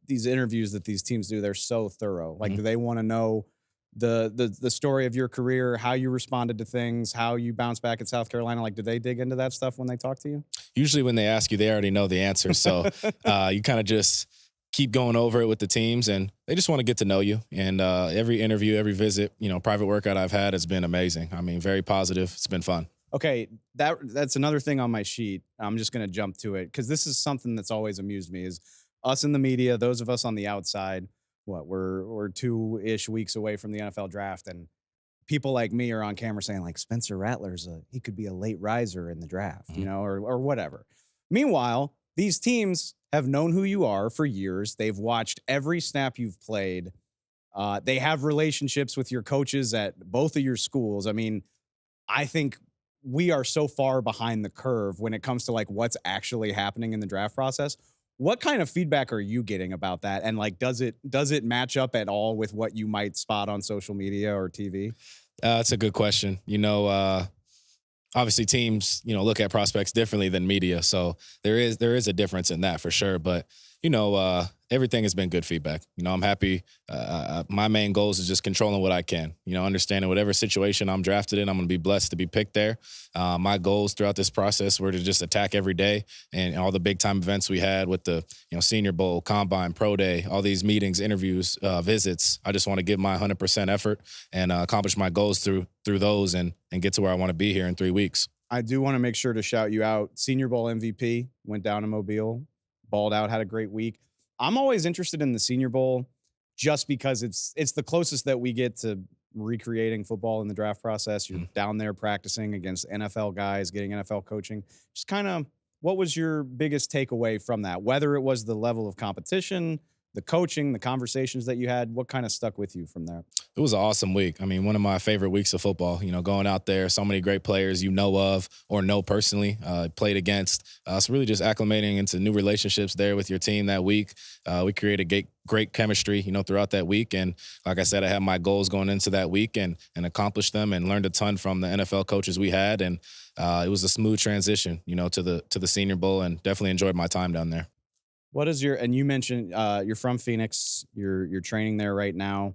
these interviews that these teams do, they're so thorough. Like, Mhm. do they want to know the story of your career, how you responded to things, how you bounced back at South Carolina? Like, do they dig into that stuff when they talk to you? Usually when they ask you, they already know the answer. So you kind of just keep going over it with the teams, and they just want to get to know you. And every interview, every visit, private workout I've had has been amazing. I mean, very positive. It's been fun. Okay, that's another thing on my sheet. I'm just going to jump to it because this is something that's always amused me is us in the media, those of us on the outside. What we're 2-ish weeks away from the NFL draft, and people like me are on camera saying like Spencer Rattler's he could be a late riser in the draft, Mhm. or whatever. Meanwhile, these teams have known who you are for years. They've watched every snap you've played. They have relationships with your coaches at both of your schools. I mean, I think we are so far behind the curve when it comes to like what's actually happening in the draft process. What kind of feedback are you getting about that? And like, does it match up at all with what you might spot on social media or TV? That's a good question. Obviously teams, look at prospects differently than media. So there is a difference in that for sure. But everything has been good feedback. I'm happy. My main goals is just controlling what I can. Understanding whatever situation I'm drafted in, I'm going to be blessed to be picked there. My goals throughout this process were to just attack every day, and all the big time events we had with the Senior Bowl, Combine, Pro Day, all these meetings, interviews, visits. I just want to give my 100% effort and accomplish my goals through those and get to where I want to be here in 3 weeks. I do want to make sure to shout you out. Senior Bowl MVP went down to Mobile, balled out, had a great week. I'm always interested in the Senior Bowl just because it's the closest that we get to recreating football in the draft process. You're Mhm. down there practicing against NFL guys, getting NFL coaching. Just kind of what was your biggest takeaway from that? Whether it was the level of competition, the coaching, the conversations that you had, what kind of stuck with you from there? It was an awesome week. I mean, one of my favorite weeks of football. Going out there, so many great players you know of or know personally, played against. So really just acclimating into new relationships there with your team that week. We created great chemistry, throughout that week. And like I said, I had my goals going into that week and accomplished them and learned a ton from the NFL coaches we had. And it was a smooth transition, to the Senior Bowl, and definitely enjoyed my time down there. What is your and you mentioned you're from Phoenix, you're training there right now.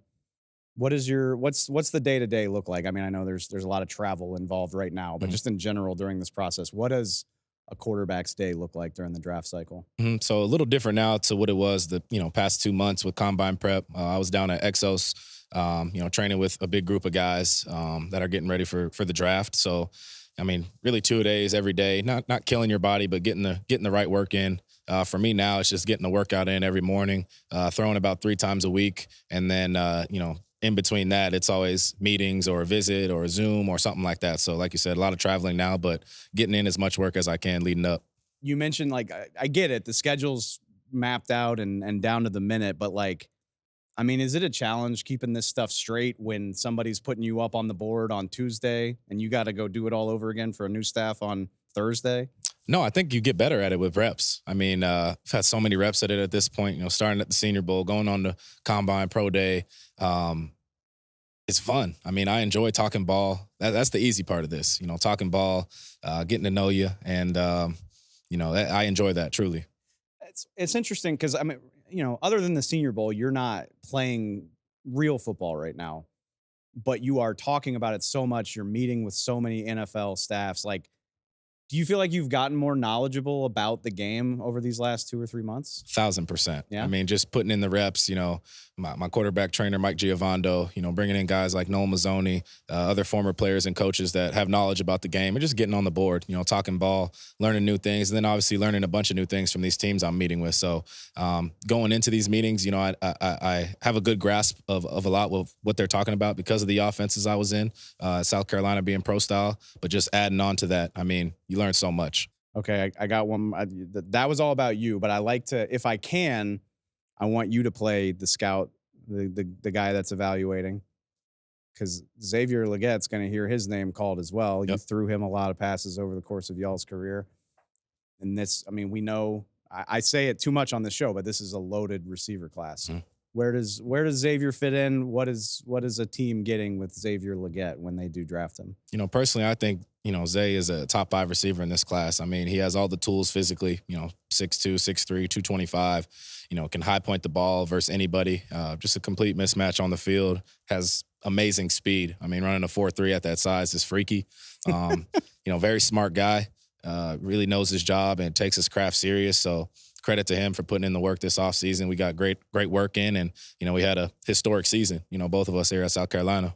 What is your what's the day-to-day look like? I mean, I know there's a lot of travel involved right now, but Mhm. just in general during this process, what does a quarterback's day look like during the draft cycle? So a little different now to what it was the past 2 months with combine prep. I was down at Exos, training with a big group of guys that are getting ready for the draft. So, I mean, really 2 days every day, not killing your body, but getting the right work in. For me now, it's just getting the workout in every morning, throwing about 3 times a week, and then in between that, it's always meetings or a visit or a Zoom or something like that. So, like you said, a lot of traveling now, but getting in as much work as I can leading up. You mentioned like I get it, the schedule's mapped out and down to the minute, but like I mean, is it a challenge keeping this stuff straight when somebody's putting you up on the board on Tuesday and you got to go do it all over again for a new staff on Thursday? No, I think you get better at it with reps. I mean, I've had so many reps at it at this point, starting at the Senior Bowl, going on to Combine Pro Day. Um, it's fun. I mean, I enjoy talking ball. That's the easy part of this, talking ball, getting to know you. And, I enjoy that truly. It's interesting because I mean, other than the Senior Bowl, you're not playing real football right now, but you are talking about it so much. You're meeting with so many NFL staffs. Like, do you feel like you've gotten more knowledgeable about the game over these last 2 or 3 months? 1,000%. I Yeah. mean, just putting in the reps, my quarterback trainer, Mike Giovando, bringing in guys like Noel Mazzoni, other former players and coaches that have knowledge about the game and just getting on the board, talking ball, learning new things, and then obviously learning a bunch of new things from these teams I'm meeting with. So going into these meetings, I have a good grasp of a lot of what they're talking about because of the offenses I was in, South Carolina being pro style, but just adding on to that, I mean, you learn so much. Okay, I got one. That was all about you, but I like to, if I can, I want you to play the scout, the guy that's evaluating, because Xavier Legette's going to hear his name called as well. You Yep. threw him a lot of passes over the course of y'all's career, and this, I mean, we know. I say it too much on the show, but this is a loaded receiver class. Mhm. Where does Xavier fit in? What is a team getting with Xavier Legette when they do draft him? Personally, I think, Zay is a top 5 receiver in this class. I mean, he has all the tools physically, 6'2", 6'3", 225, can high point the ball versus anybody. Just a complete mismatch on the field. Has amazing speed. I mean, running a 4.3 at that size is freaky. Very smart guy. Really knows his job and takes his craft serious. So credit to him for putting in the work this offseason. We got great work in, and, we had a historic season, both of us here at South Carolina.